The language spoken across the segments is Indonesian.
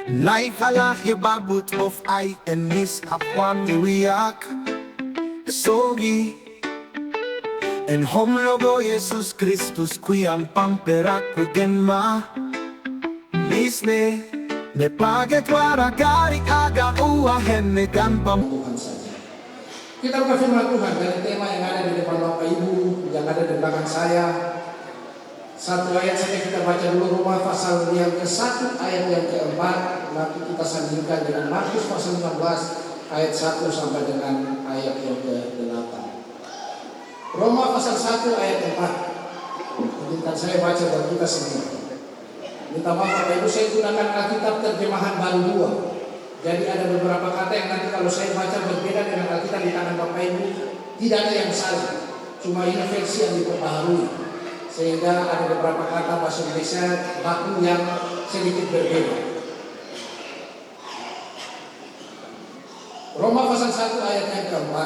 Naikala hibabot of ay enis apwan wiyak sogi en homlogo Jesus Kristus kuyang pamperak kugenma misne ne paget waragari aga uahen ne gampam. Kita buka firman Tuhan dari tema yang ada di depan Bapak Ibu, yang ada di belakang saya. Satu ayat saja kita baca dulu, Roma pasal yang ke-1 ayat yang ke-4. Nanti kita sandingkan dengan Markus pasal 15 ayat 1 sampai dengan ayat yang ke-8. Roma pasal 1 ayat 4. Izinkan saya baca buat kita semua. Minta maaf Bapak Ibu, saya gunakan Alkitab terjemahan baru 2. Jadi ada beberapa kata yang nanti kalau saya baca berbeda dengan Alkitab di tangan Bapak Ibu, tidak ada yang salah. Cuma ini versi yang diperbaharui. Sehingga ada beberapa kata bahasa Indonesia baku yang sedikit berbeda. Roma pasal 1 ayat yang ke-4.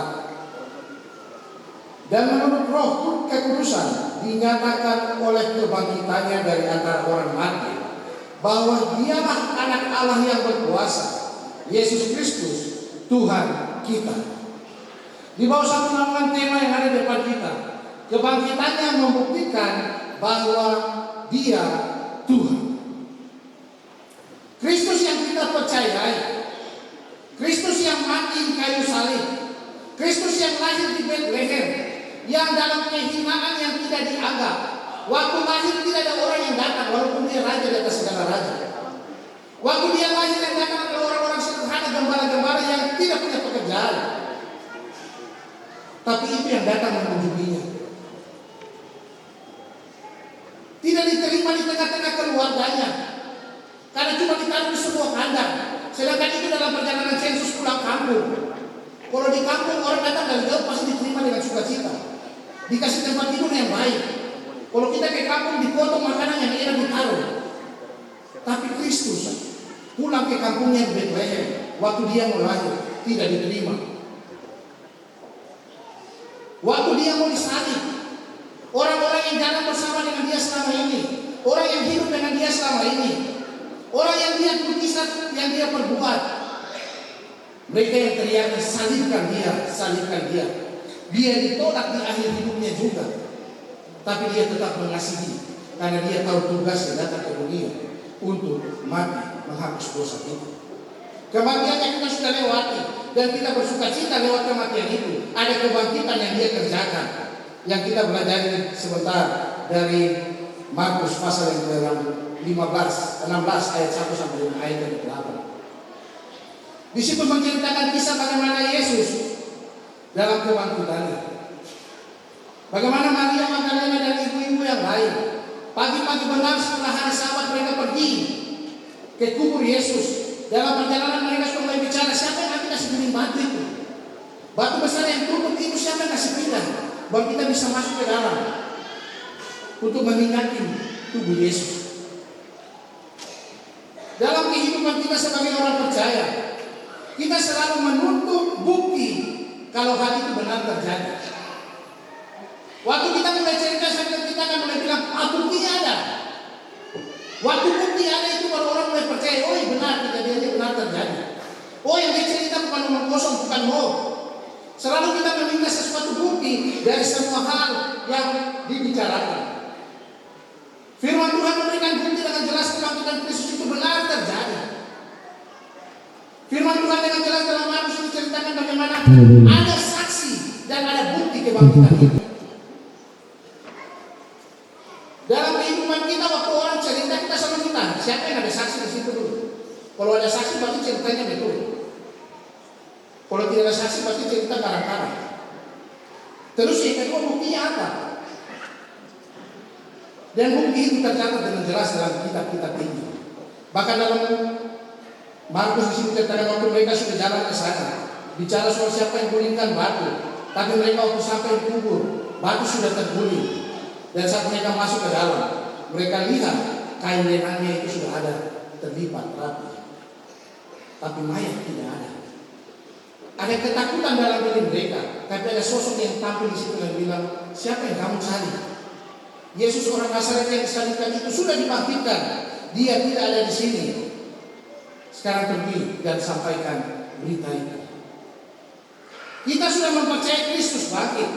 Dan menurut Roh kekudusan dinyatakan oleh kebangkitannya dari antara orang mati bahwa dialah anak Allah yang berkuasa, Yesus Kristus Tuhan kita. Di bawah satu naungan tema yang ada di depan kita, kebangkitannya membuktikan bahwa Dia Tuhan. Kristus yang kita percayai, Kristus yang mati di kayu salib, Kristus yang lahir di Bethlehem, yang dalam kehinaan yang tidak dianggap. Waktu lahir tidak ada orang yang datang, walaupun dia raja di atas segala raja. Waktu dia lahir yang datang adalah orang-orang sederhana, gembala-gembala yang tidak punya pekerjaan. Tapi itu yang datang mengunjunginya. Tidak diterima di tengah-tengah keluarganya, karena cuma ditaruh di sebuah kandang. Sedangkan itu dalam perjalanan sensus pulang kampung. Kalau di kampung orang datang dari jauh pasti diterima dengan sukacita, dikasih tempat tidur yang baik. Kalau kita ke kampung dipotong makanan yang enak ditaruh. Tapi Kristus pulang ke kampungnya di Bethlehem, waktu dia mau lahir tidak diterima. Waktu dia mau disalib, orang-orang yang jalan bersama dengan dia selama ini, orang yang hidup dengan dia selama ini, orang yang lihat mujizat yang dia perbuat, mereka yang teriak salibkan dia, salibkan dia. Dia ditolak di akhir hidupnya juga, tapi dia tetap mengasihi karena dia tahu tugasnya datang ke dunia untuk mati menghapus dosa itu. Kematiannya kita sudah lewati dan kita bersukacita lewat kematian itu. Ada kebangkitan yang dia kerjakan, yang kita belajar sebentar dari Markus pasal yang ke-16 ayat 1 sampai dengan ayat yang ke-8. Di situ menceritakan kisah bagaimana Yesus dalam kebangkitannya. Bagaimana Maria Magdalena dan ibu-ibu yang lain pagi-pagi benar setelah hari Sabat mereka pergi ke kubur Yesus. Dalam perjalanan mereka sudah mulai bicara, siapa yang nanti kasih piring batu itu? Batu besar yang tutup itu siapa yang kasih pindah? Bahwa kita bisa masuk ke dalam untuk meninggalkan tubuh Yesus. Dalam kehidupan kita sebagai orang percaya, kita selalu menuntut bukti kalau hal itu benar terjadi. Waktu kita mulai cerita, kita akan mulai bilang, buktinya ada. Waktu bukti ada itu baru orang mulai percaya, oh benar kejadiannya benar terjadi. Oh yang dia cerita bukan omong kosong, bukan hoax. Selalu kita meminta sesuatu bukti dari semua hal yang dibicarakan. Firman Tuhan memberikan bukti dengan jelas kebangkitan Kristus itu benar terjadi. Firman Tuhan dengan jelas dalam Markus menceritakan bagaimana ada saksi dan ada bukti kebangkitan itu. Dalam kehidupan kita waktu orang cerita kita selalu minta, siapa yang ada saksi di situ dulu? Kalau ada saksi berarti ceritanya betul. Kalau tidak ada saksi berarti cerita karang-karang. Terus yang kedua buktinya apa? Dan bukti itu tercatat dengan jelas dalam kitab-kitab ini. Bahkan dalam Markus di sini ceritakan waktu mereka sudah jalan ke sana, bicara soal siapa yang gulingkan batu. Tapi mereka waktu sampai di kubur, batu sudah terguling. Dan saat mereka masuk ke dalam, mereka lihat kain lenangnya itu sudah ada terlipat rapi, tapi mayat tidak ada. Ada ketakutan dalam diri mereka, tapi ada sosok yang tampil di situ dan bilang, siapa yang kamu cari? Yesus orang Nazaret yang disalibkan itu sudah dibangkitkan, dia tidak ada di sini. Sekarang pergi dan sampaikan berita itu. Kita sudah mempercayai Kristus bangkit.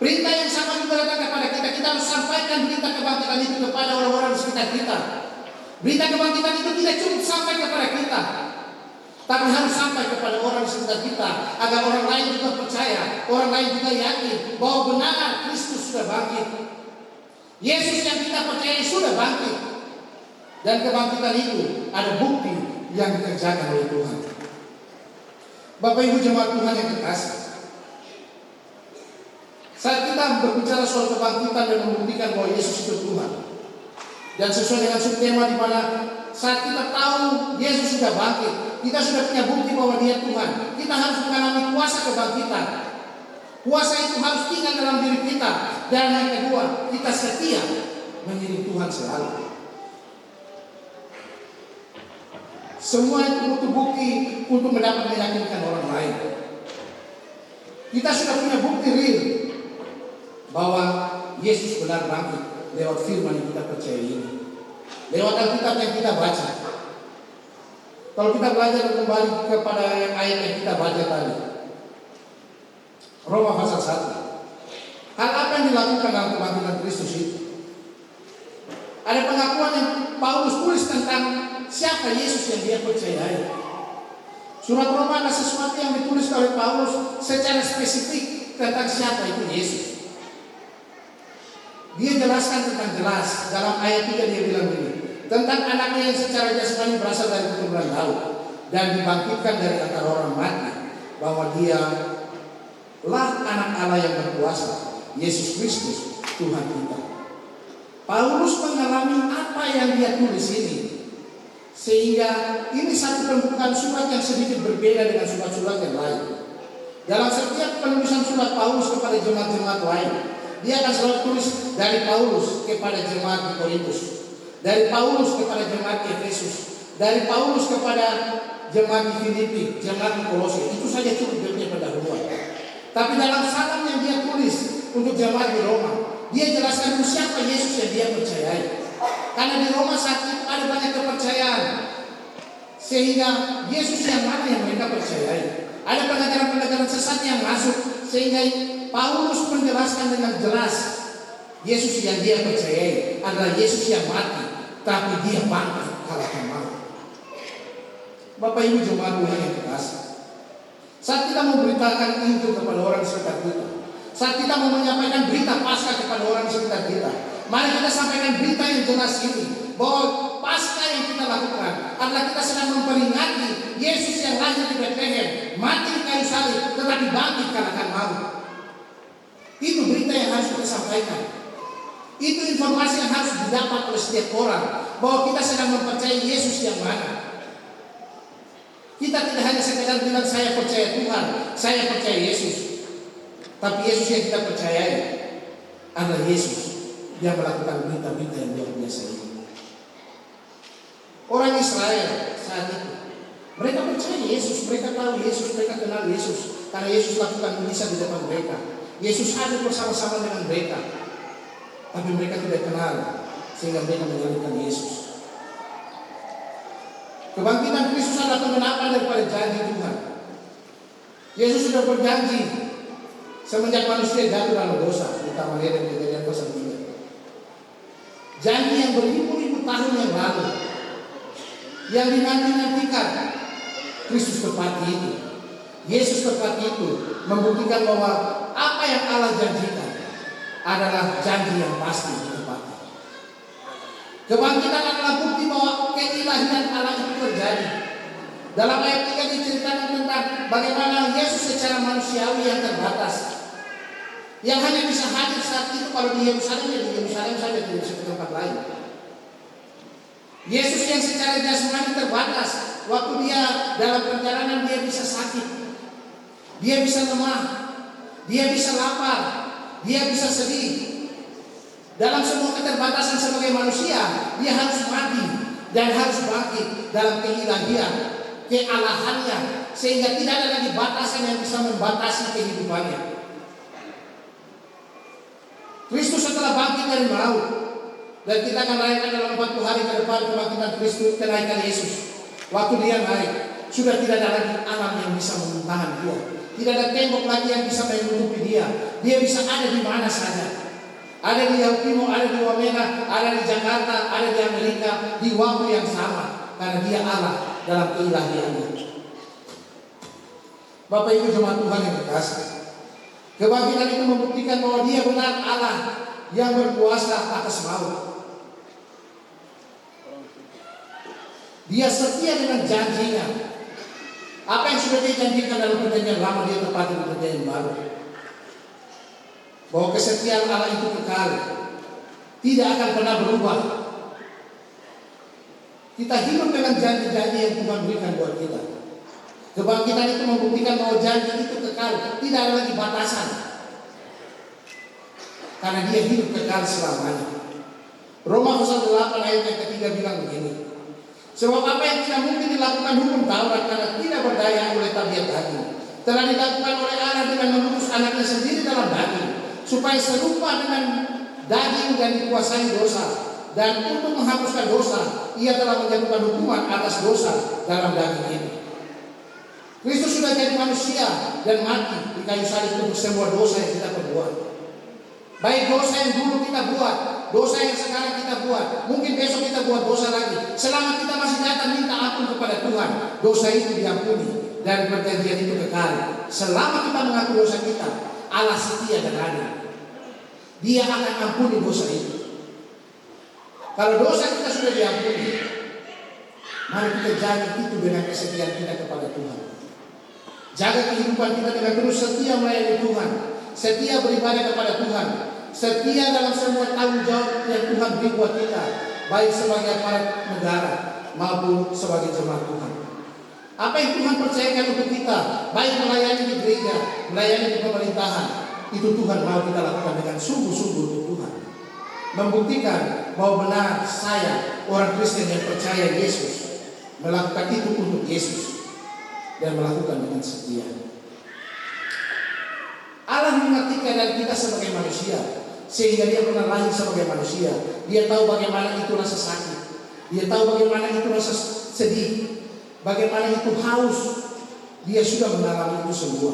Perintah yang sama juga datang kepada kita. Kita harus sampaikan berita kebangkitan itu kepada orang-orang di sekitar kita. Berita kebangkitan itu tidak cukup sampai kepada kita, tapi harus sampai kepada orang di sekitar kita, agar orang lain juga percaya, orang lain juga yakin bahwa benar Kristus sudah bangkit. Yesus yang kita percayai sudah bangkit. Dan kebangkitan itu ada bukti yang dikerjakan oleh Tuhan. Bapak Ibu jemaat Tuhan yang terkasih, saat kita berbicara soal kebangkitan dan membuktikan bahwa Yesus itu Tuhan, dan sesuai dengan subtema di mana saat kita tahu Yesus sudah bangkit, kita sudah punya bukti bahwa Dia Tuhan, kita harus mengalami kuasa kebangkitan. Kuasa itu harus tinggal dalam diri kita. Dan yang kedua, kita setia mengiring Tuhan selalu. Semua itu butuh bukti untuk mendapat meyakinkan orang lain. Kita sudah punya bukti real bahwa Yesus benar bangkit lewat firman yang kita percaya ini, lewat Alkitab yang kita baca. Kalau kita belajar kembali kepada ayat yang kita baca tadi, Roma pasal 1, hal apa yang dilakukan dalam kebangkitan Kristus itu? Ada pengakuan yang Paulus tulis tentang siapa Yesus yang dia percayai. Surat Roma ada sesuatu yang ditulis oleh Paulus secara spesifik tentang siapa itu Yesus. Dia jelaskan tentang jelas dalam ayat 3, dia bilang begini, tentang anaknya yang secara jasmani berasal dari keturunan Daud dan dibangkitkan dari antara orang mati, bahwa dia lah anak Allah yang berkuasa, Yesus Kristus Tuhan kita. Paulus mengalami apa yang dia tulis ini, sehingga ini satu pembukaan surat yang sedikit berbeda dengan surat-surat yang lain. Dalam setiap penulisan surat Paulus kepada jemaat-jemaat lain, dia akan selalu tulis dari Paulus kepada jemaat di Korintus, dari Paulus kepada jemaat di Efesus, dari Paulus kepada jemaat di Filipi, jemaat di Kolose. Itu saja cukup dia pendahuluan. Tapi dalam salam yang dia tulis untuk jemaat di Roma, dia jelaskan siapa Yesus yang dia percayai. Karena di Roma saat itu ada banyak kepercayaan, sehingga Yesus yang mana yang mereka percayai. Ada pengajaran-pengajaran sesat yang masuk, sehingga Paulus menjelaskan dengan jelas Yesus yang dia percayai adalah Yesus yang mati, tapi dia bangkit kalahkan maut. Bapak Ibu jemaat Tuhan yang terkasih, saat kita memberitakan Injil kepada orang sekitar kita, saat kita mau menyampaikan berita Paskah kepada orang sekitar kita, mari kita sampaikan berita yang jelas ini, bahwa Paskah yang kita lakukan adalah kita sedang memperingati Yesus yang lahir di Bethlehem, mati di kayu salib, tetapi bangkit kalahkan maut. Itu berita yang harus kita sampaikan. Itu informasi yang harus didapat oleh setiap orang, bahwa kita sedang mempercayai Yesus yang mana. Kita tidak hanya sekadar bilang saya percaya Tuhan, saya percaya Yesus, tapi Yesus yang kita percayai adalah Yesus yang melakukan berita-berita yang luar biasa ini. Orang Israel saat itu, mereka percaya Yesus, mereka tahu Yesus, mereka kenal Yesus, karena Yesus lakukan mujizat di depan mereka. Yesus hadir bersama-sama dengan mereka, tapi mereka tidak kenal, sehingga mereka menyalibkan Yesus. Kebangkitan Kristus adalah penggenapan daripada janji Tuhan. Yesus sudah berjanji semenjak manusia jatuh dalam dosa, kita melihat dari Kejadian pasal 3. Janji yang beribu-ribu tahun yang lalu, yang dinanti-nantikan, Kristus tepati itu. Yesus tepati itu membuktikan bahwa apa yang Allah janjikan adalah janji yang pasti ditepati. Kebangkitan adalah bukti bahwa keilahian Allah itu terjadi. Dalam ayat 3 diceritakan tentang bagaimana Yesus secara manusiawi yang terbatas, yang hanya bisa hadir saat itu kalau di Yerusalem, ya di Yerusalem saja, tidak bisa ke tempat lain. Yesus yang secara jasmani terbatas, waktu dia dalam perjalanan dia bisa sakit, dia bisa lemah, dia bisa lapar, dia bisa sedih. Dalam semua keterbatasan sebagai manusia, dia harus mati dan harus bangkit dalam keilahian, kealahannya, sehingga tidak ada lagi batasan yang bisa membatasi kehidupannya. Kristus setelah bangkit dari maut, dan kita akan rayakan dalam 40 hari ke depan kebangkitan Kristus, kenaikan Yesus. Waktu dia naik, sudah tidak ada lagi alam yang bisa menahan dia. Tidak ada tembok lagi yang bisa menutupi dia. Dia bisa ada di mana saja. Ada di Yaukimo, ada di Wamena, ada di Jakarta, ada di Amerika, di waktu yang sama. Karena dia Allah dalam keilahiannya. Bapak Ibu jemaat Tuhan yang terkasih, kebangkitan itu membuktikan bahwa dia benar Allah yang berkuasa atas maut. Dia setia dengan janjinya. Apa yang sudah dia janjikan dalam perjanjian lama, dia tepati di perjanjian baru. Bahwa kesetiaan Allah itu kekal, tidak akan pernah berubah. Kita hidup dengan janji-janji yang Tuhan berikan buat kita. Kebangkitan itu membuktikan bahwa janji itu kekal, tidak ada lagi batasan. Karena dia hidup kekal selamanya. Roma pasal 8 ayat yang ketiga bilang begini. Sebab apa yang tidak mungkin dilakukan hukum Taurat karena tidak berdaya oleh tabiat daging, telah dilakukan oleh Allah dengan mengutus anaknya sendiri dalam daging, supaya serupa dengan daging dan dikuasai dosa. Dan untuk menghapuskan dosa, ia telah menjatuhkan hukuman atas dosa dalam daging ini. Kristus sudah jadi manusia dan mati di kayu salib untuk semua dosa yang kita perbuat. Baik dosa yang dulu kita buat, dosa yang sekarang kita buat, mungkin besok kita buat dosa lagi. Selama kita masih datang minta ampun kepada Tuhan, dosa itu diampuni dan perjanjian itu kekal. Selama kita mengaku dosa kita, Allah setia dan adil. Dia akan ampuni dosa itu. Kalau dosa kita sudah diampuni, mari kita jaga itu dengan kesetiaan kita kepada Tuhan. Jaga kehidupan kita dengan terus setia melayani Tuhan, setia beribadah kepada Tuhan, setia dalam semua tanggung jawab yang Tuhan beri buat kita, baik sebagai aparat negara maupun sebagai jemaat Tuhan. Apa yang Tuhan percayakan untuk kita, baik melayani di gereja, melayani di pemerintahan, itu Tuhan mau kita lakukan dengan sungguh-sungguh untuk Tuhan. Membuktikan bahwa benar saya, orang Kristen yang percaya Yesus, melakukan itu untuk Yesus dan melakukan dengan setia. Allah mengerti keadaan kita sebagai manusia, sehingga dia pernah lahir sebagai manusia. Dia tahu bagaimana itu rasa sakit, dia tahu bagaimana itu rasa sedih, bagaimana itu haus. Dia sudah mengalami itu semua.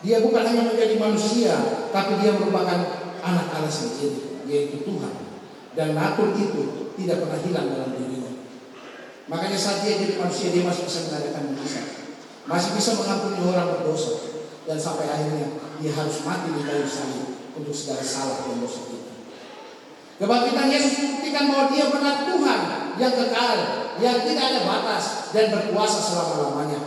Dia bukan hanya menjadi manusia, tapi dia merupakan anak Allah sendiri, yaitu Tuhan. Dan natur itu tidak pernah hilang dalam dirinya. Makanya saat dia jadi manusia, dia masih bisa mengadakan mujizat, masih bisa mengampuni orang berdosa, dan sampai akhirnya dia harus mati di kayu salib untuk segala salah dan dosa kita. Kebangkitan Yesus membuktikan bahwa dia benar Tuhan yang kekal, yang tidak ada batas dan berkuasa selama-lamanya.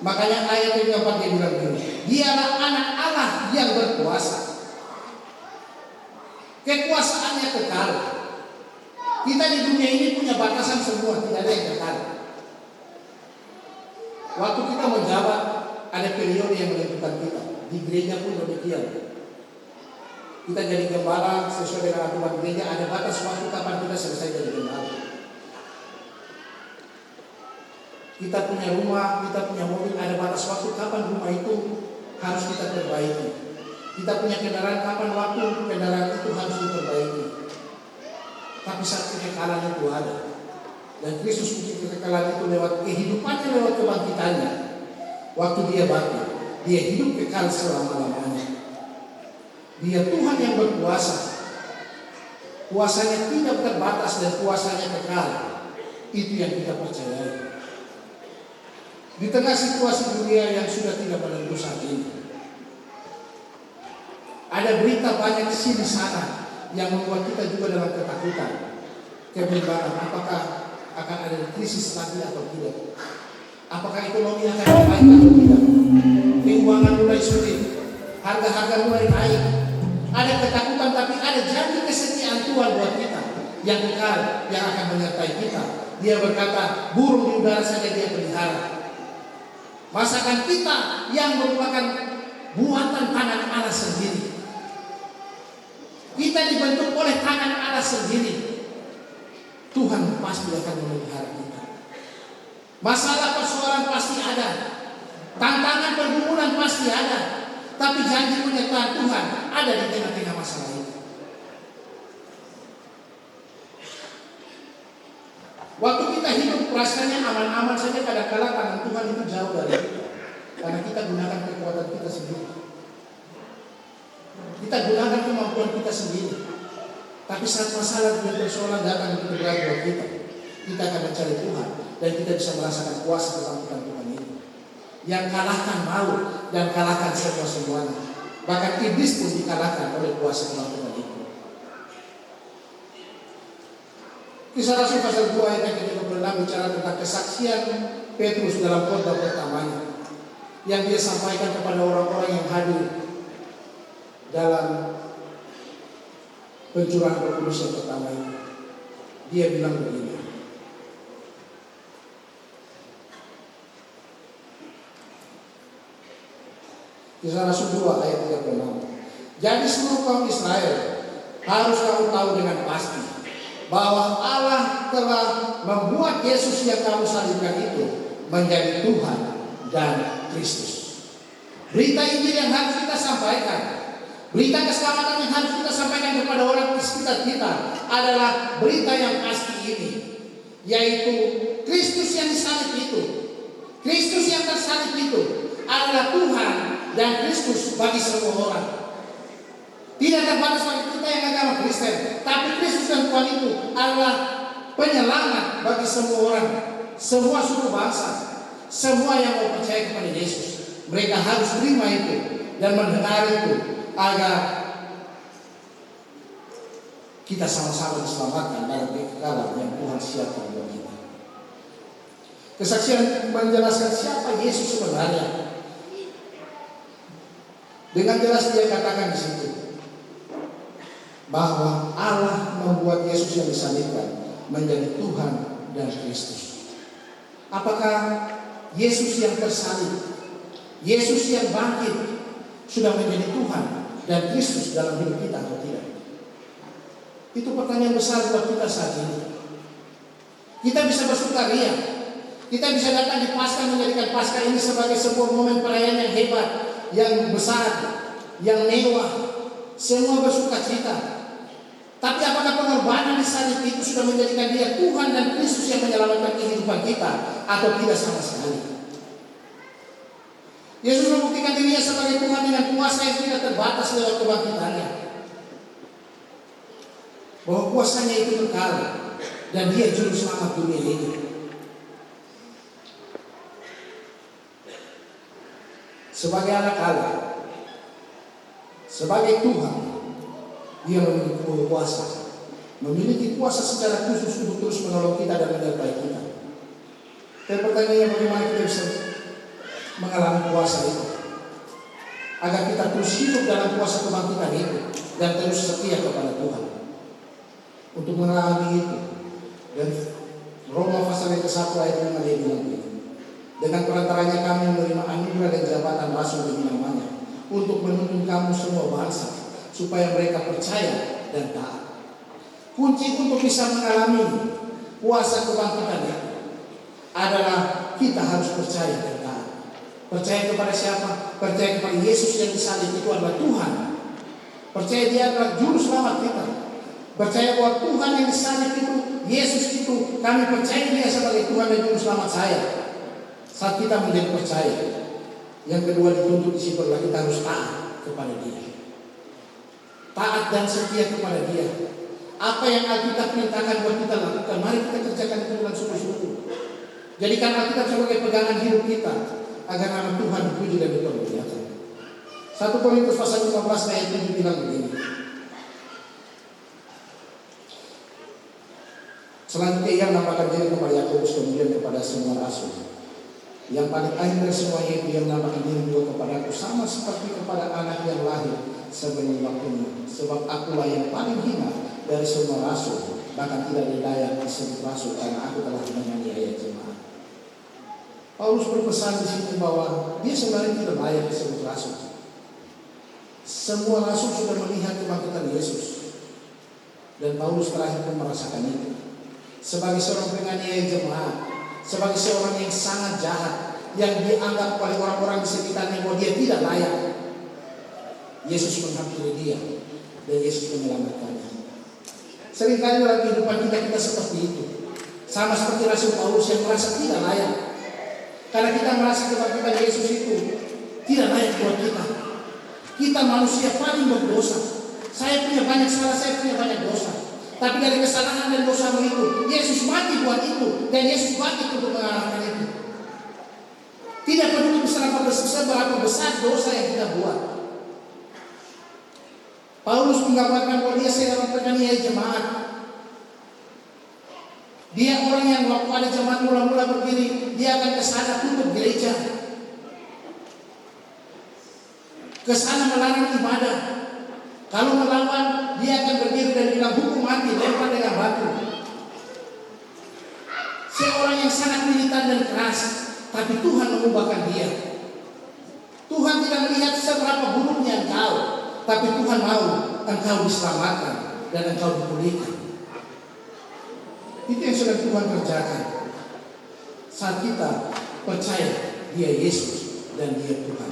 Makanya ayat yang keempat dia bilang begini, dialah anak Allah yang berkuasa. Kekuasaannya kekal. Kita di dunia ini punya batasan semua, tidak ada yang kekal. Waktu kita menjabat, ada periode yang menentukan kita. Di gereja pun demikian. Kita jadi gembala sesuai dengan aturan gereja, ada batas waktu kapan kita selesai jadi gembala. Kita punya rumah, kita punya mobil, ada batas waktu kapan rumah itu harus kita perbaiki. Kita punya kendaraan, kapan waktu kendaraan itu harus diperbaiki. Tapi saat kekekalan itu ada, dan Kristus punya kekekalan itu lewat kehidupannya, lewat kebangkitannya. Waktu dia bangkit, dia hidup kekal selama-lamanya. Dia Tuhan yang berkuasa. Kuasanya tidak terbatas dan kuasanya kekal. Itu yang kita percayai. Di tengah situasi dunia yang sudah tidak menentu saat ini, ada berita banyak sini sana yang membuat kita juga dalam ketakutan, kebimbangan, apakah akan ada krisis lagi atau tidak, apakah ekonomi akan baik atau tidak, keuangan mulai sulit, harga-harga mulai naik. Ada ketakutan, tapi ada janji kesetiaan Tuhan buat kita yang kekal, yang akan menyertai kita. Dia berkata, burung di udara saja dia pelihara. Masakan kita yang merupakan buatan tangan Allah sendiri. Kita dibentuk oleh tangan Allah sendiri. Tuhan pasti akan memelihara kita. Masalah persoalan pasti ada, tantangan pergumulan pasti ada, tapi janji penyertaan Tuhan ada di tengah-tengah masalah itu. Waktu kita hidup rasanya aman-aman jauh dari kita. Karena kita gunakan kekuatan kita sendiri. Kita gunakan kemampuan kita sendiri. Tapi saat masalah dan persoalan datang begitu berat buat kita akan mencari Tuhan. Dan kita bisa merasakan kuasa kebangkitan Tuhan itu. Yang kalahkan maut dan kalahkan semuanya. Bahkan iblis pun dikalahkan oleh kuasa kebangkitan itu. Kisah Rasul pasal 2 ayat yang ke-36 bicara tentang kesaksian Petrus dalam khotbah pertamanya yang dia sampaikan kepada orang-orang yang hadir dalam pencurahan Roh Kudus yang pertama ini. Dia bilang begini. Kisah Rasul 2 ayat 36. Jadi seluruh kaum Israel harus kamu tahu dengan pasti bahwa Allah telah membuat Yesus yang kamu salibkan itu menjadi Tuhan dan Kristus. Berita Injil yang harus kita sampaikan, berita keselamatan yang harus kita sampaikan kepada orang di sekitar kita adalah berita yang pasti ini, yaitu Kristus yang disalib itu, Kristus yang tersalib itu adalah Tuhan dan Kristus bagi semua orang. Tidak terbatas bagi kita yang agama Kristen, tapi Kristus dan Tuhan itu adalah penyelamat bagi semua orang, semua suku bangsa, semua yang mau percaya kepada Yesus. Mereka harus terima itu dan mendengar itu agar kita sama-sama diselamatkan dalam kekekalan yang Tuhan siapkan buat kita. Kesaksian menjelaskan siapa Yesus sebenarnya. Dengan jelas dia katakan di situ bahwa Allah membuat Yesus yang disalibkan menjadi Tuhan dan Kristus. Apakah Yesus yang tersalib, Yesus yang bangkit sudah menjadi Tuhan dan Kristus dalam hidup kita atau tidak? Itu pertanyaan besar buat kita saat ini. Kita bisa bersukaria, kita bisa datang di Paskah menjadikan Paskah ini sebagai sebuah momen perayaan yang hebat, yang besar, yang mewah, semua bersukacita. Tapi apakah pengorbanan di salib itu sudah menjadikan dia Tuhan dan Kristus yang menyelamatkan kehidupan kita atau tidak sama sekali? Yesus membuktikan dirinya sebagai Tuhan dengan kuasa yang tidak terbatas lewat kebangkitannya. Bahwa kuasanya itu kekal dan dia juru selamat dunia ini. Sebagai anak Allah, sebagai Tuhan, dia memiliki kuasa secara khusus untuk terus menolong kita dan menyertai kita. Dan pertanyaannya, bagaimana kita bisa mengalami kuasa itu agar kita terus hidup dalam kuasa kebangkitan itu dan terus setia kepada Tuhan. Untuk mengalami itu, dan Roma pasal yang ke-1 ayat 5 dia bilang begini, dengan perantaranya kami menerima anugerah dan jabatan rasul demi namanya, untuk menuntun kamu semua bangsa supaya mereka percaya dan taat. Kunci untuk bisa mengalami kuasa kebangkitan itu adalah kita harus percaya dan taat. Percaya kepada siapa? Percaya kepada Yesus yang disalib itu adalah Tuhan. Percaya dia adalah juru selamat kita. Percaya bahwa Tuhan yang disalib itu, Yesus itu, kami percaya dia sebagai Tuhan dan juru selamat saya. Saat kita menjadi percaya, yang kedua dituntut di situ adalah kita harus taat kepada dia. Taat dan setia kepada dia. Apa yang Alkitab perintahkan buat kita lakukan, mari kita kerjakan itu dengan sungguh-sungguh. Jadikan Alkitab sebagai pegangan hidup kita, agar nama Tuhan dipuji dan dipermuliakan. 1 Korintus pasal 15 ayat 7 bilang begini. Selanjutnya ia menampakkan diri kepada Yakobus, kemudian kepada semua rasul. Yang paling akhir dari semuanya itu yang menampakkan diri juga kepada aku, sama seperti kepada anak yang lahir sebelum waktunya. Sebab akulah yang paling hina dari semua rasul, bahkan tidak didaya disebut rasul karena aku telah menganiaya jemaat. Paulus berpesan di sini bahwa dia sebenarnya tidak layak disebut rasul. Semua rasul sudah melihat kebangkitan Yesus, dan Paulus terakhir pun merasakan itu. Sebagai seorang penganiaya jemaat, sebagai seorang yang sangat jahat, yang dianggap oleh orang-orang di sekitarnya bahwa dia tidak layak, Yesus menghampiri dia dan Yesus menyelamatkannya. Seringkali dalam kehidupan kita seperti itu, sama seperti Rasul Paulus yang merasa tidak layak. Karena kita merasa kebangkitan Yesus itu tidak layak buat kita. Kita manusia paling berdosa. Saya punya banyak salah, saya punya banyak dosa. Tapi dari kesalahan dan dosa itu, Yesus mati buat itu. Dan Yesus bangkit untuk mengalahkan itu. Tidak peduli seberapa besar dosa yang kita buat. Paulus menggambarkan bahwa dia seorang penganiaya jemaat. Dia orang yang waktu ada jemaat mula-mula berdiri, dia akan ke sana tutup gereja. Ke sana melarang ibadah. Kalau melawan, dia akan berdiri dan bilang hukum mati, lempar dengan batu. Seorang yang sangat militan dan keras, tapi Tuhan mengubahkan dia. Tuhan tidak melihat seberapa buruknya engkau, tapi Tuhan mau engkau diselamatkan dan engkau dipulihkan. Itu yang sudah Tuhan kerjakan saat kita percaya Dia Yesus dan Dia Tuhan.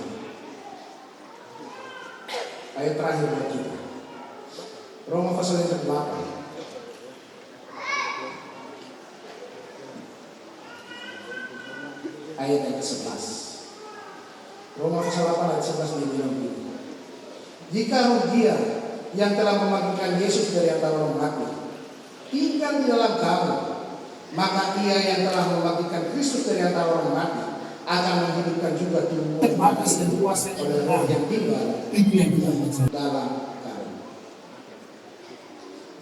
Ayat terakhir buat kita, Roma pasal yang ke-8. Ayat yang ke-11. Roma pasal 8 ayat 11 dia bilang begini. Jika roh Dia yang telah membangkitkan Yesus dari antara orang mati tinggal di dalam kamu, maka Ia yang telah membangkitkan Kristus dari antara orang mati akan menghidupkan juga tubuh mati oleh roh yang tinggal dalam kamu.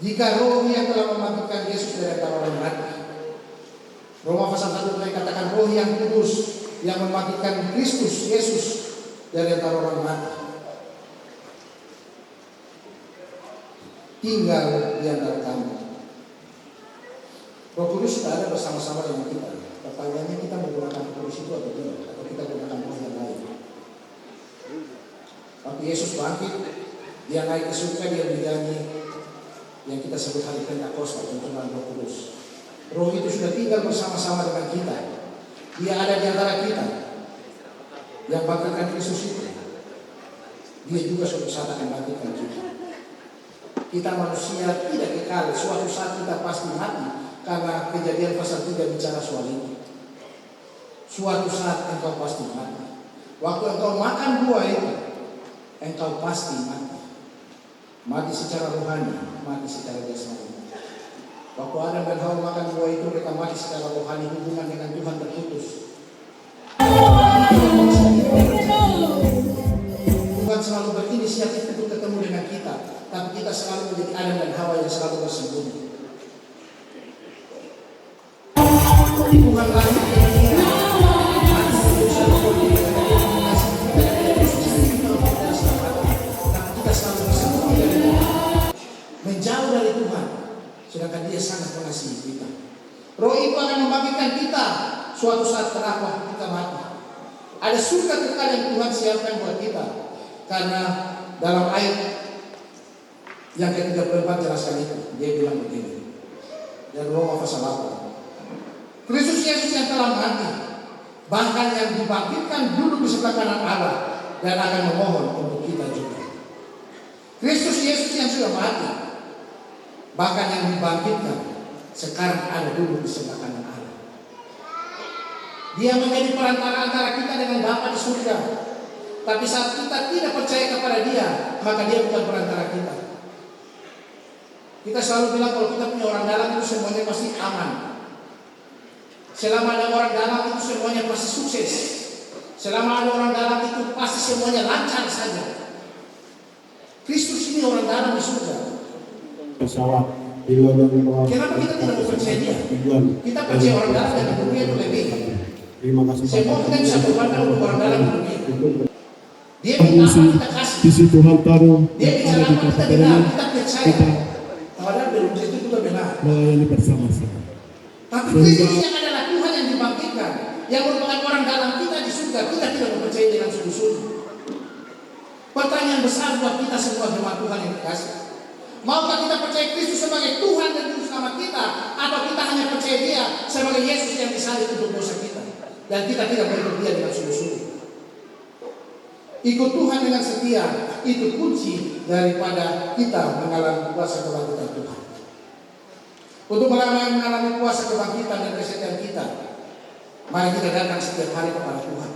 Jika roh yang telah membangkitkan Yesus dari antara orang mati, Roma pasal 1 katakan roh yang kudus yang membangkitkan Kristus Yesus dari antara orang mati tinggal di antara kamu. Roh Kudus sudah ada bersama-sama dengan kita. Pertanyaannya, kita menggunakan Roh Kudus itu atau tidak? Atau kita gunakan roh yang lain? Waktu Yesus bangkit, Dia naik ke surga, Dia bernyanyi yang kita sebut hari Pentakosta, tuntunan Roh Kudus. Roh itu sudah tinggal bersama-sama dengan kita. Dia ada di antara kita. Yang bangkitkan Kristus itu, Dia juga suatu saat akan bangkitkan kita. Kita manusia tidak kekal, suatu saat kita pasti mati. Karena Kejadian pasal 3 bicara soal itu. Suatu saat engkau pasti mati. Waktu engkau makan buah itu, engkau pasti mati. Mati secara rohani, mati secara jasmani. Waktu Adam dan Hawa makan buah itu, mereka mati secara rohani, hubungan dengan Tuhan terputus. Tuhan selalu berinisiatif untuk ketemu dengan kita, tapi kita selalu menjadi Adam dan Hawa yang selalu bersembunyi. Tuhan lagi kita selalu bersembunyi dari Tuhan, menjauh dari Tuhan, sedangkan Dia sangat mengasihi kita. Roh itu akan membangkitkan kita suatu saat kenapa kita mati. Ada surga kekal yang Tuhan siapkan buat kita. Karena dalam ayat yang ke-34 jelaskan itu, Dia bilang begini. Dan Roma pasal 8. Kristus Yesus yang telah mati, bahkan yang dibangkitkan dulu di sebelah kanan Allah dan akan memohon untuk kita juga. Kristus Yesus yang sudah mati, bahkan yang dibangkitkan sekarang ada dulu di sebelah kanan Allah. Dia menjadi perantara antara kita dengan Bapa di surga. Tapi saat kita tidak percaya kepada Dia, maka Dia bukan perantara kita. Kita selalu bilang kalau kita punya orang dalam itu semuanya pasti aman. Selama ada orang dalam itu semuanya pasti sukses. Selama ada orang dalam itu pasti semuanya lancar saja. Kristus ini orang dalam di surga. Kenapa kita tidak percaya Dia? Kita percaya orang dalam yang di dunia itu lebih. Semua kita bisa berbanding untuk orang dalam di dunia. Dia minta apa kita kasih. Di situ hal taruh. Dia bicara apa kita dengar, kita percaya. Padahal belum tentu kita benar. Melayani bersama-sama. Tapi Kristus yang adalah Tuhan yang dibangkitkan, yang merupakan orang dalam kita di surga, kita tidak mempercayai dengan sungguh-sungguh. Pertanyaan besar buat kita semua jemaat Tuhan yang dikasih. Maukah kita percaya Kristus sebagai Tuhan dan Juru Selamat kita, atau kita hanya percaya Dia sebagai Yesus yang disalib untuk dosa kita, dan kita tidak mengikut Dia dengan sungguh-sungguh. Ikut Tuhan dengan setia itu kunci daripada kita mengalami kuasa kebangkitan Tuhan. Untuk mengalami kuasa kebangkitan dan kesetiaan kita, Mari kita datang setiap hari kepada Tuhan.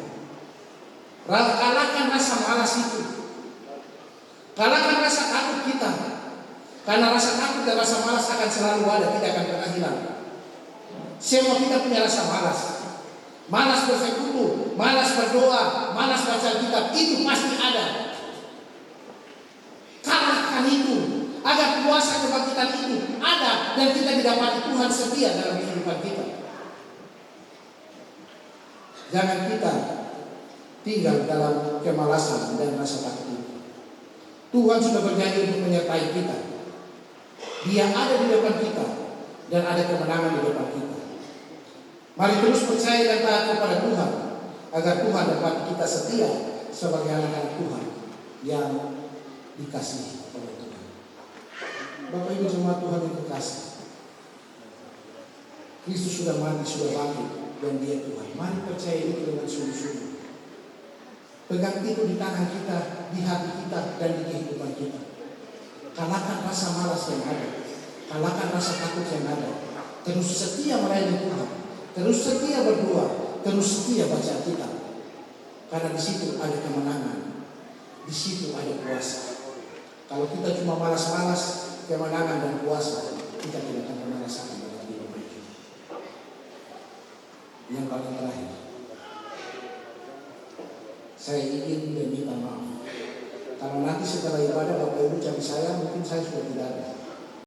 Kalahkan rasa malas itu. Kalahkan rasa takut kita. Karena rasa takut dan rasa malas akan selalu ada, tidak akan pernah hilang. Semua kita punya rasa malas. Malas bersekutu, malas berdoa, malas baca kitab, itu pasti ada. Kalahkan itu, agar kuasa kebangkitan itu ada dan kita didapati Tuhan setia dalam kehidupan kita. Jangan kita tinggal dalam kemalasan dan rasa takut itu. Tuhan sudah berjanji untuk menyertai kita. Dia ada di depan kita dan ada kemenangan di depan kita. Mari terus percaya dan taat kepada Tuhan agar Tuhan dapat kita setia sebagai anak-anak Tuhan yang dikasihi oleh Tuhan. Bapak Ibu jemaat Tuhan yang terkasih, Kristus sudah mati, sudah bangkit, dan Dia Tuhan. Mari percaya itu dengan sungguh-sungguh. Pegang itu di tangan kita, di hati kita, dan di kehidupan kita. Kalahkan rasa malas yang ada, kalahkan rasa takut yang ada. Terus setia melayani Tuhan, terus setia berdoa, terus setia baca kitab. Karena di situ ada kemenangan, di situ ada kuasa. Kalau kita cuma malas-malas, kemenangan dan kuasa, kita tidak akan pernah rasakan dalam hidup kita. Yang paling terakhir, saya ingin meminta maaf. Kalau nanti setelah ibadah Bapak Ibu cari saya, mungkin saya sudah tidak ada.